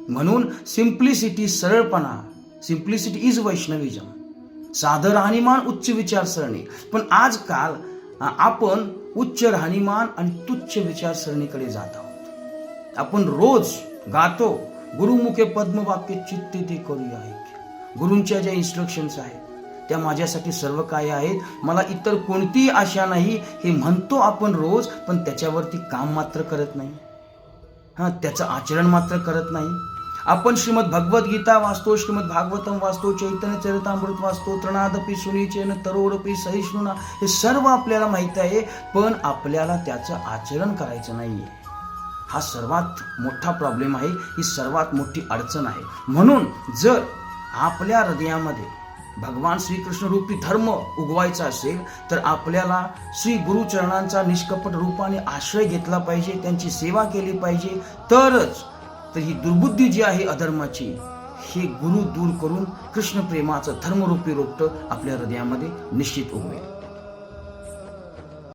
म्हणून simplicity, सरळपणा, simplicity is वैष्णविजम. साधं राहणीमान, उच्च विचारसरणी. पण आजकाल आपण उच्च राहणीमान आणि तुच्छ विचारसरणीकडे जात आहोत. आपण रोज गातो, गुरुमुखे पद्मवाक्य चित्ते ते करूया ऐक्य. गुरूंच्या ज्या इन्स्ट्रक्शन्स आहेत त्या माझ्यासाठी सर्व काय आहेत, मला इतर कोणतीही आशा नाही, हे म्हणतो आपण रोज. पण त्याच्यावरती काम मात्र करत नाही, त्याचं आचरण मात्र करत नाही. आपण श्रीमद भगवद्गीता वाचतो, श्रीमद भागवतम वाचतो, चैतन्य चरितामृत वाचतो, तृणादपि सुनिचेन तरोरपि सहिष्णुना, हे सर्व आपल्याला माहित आहे. पण आपल्याला त्याचं आचरण करायचं नाहीये. हा सर्वात मोठा प्रॉब्लेम आहे, ही सर्वात मोठी अडचण आहे. म्हणून जर आपल्या हृदयामध्ये भगवान श्रीकृष्ण रूपी धर्म उगवायचा असेल तर आपल्याला श्री गुरुचरणांचा निष्कपट रूपाने आश्रय घेतला पाहिजे, त्यांची सेवा केली पाहिजे. तरच तर ही दुर्बुद्धी जी आहे अधर्माची, हे गुरु दूर करून कृष्ण प्रेमाचं धर्मरूपी रोपटं आपल्या हृदयामध्ये निश्चित उगवेल.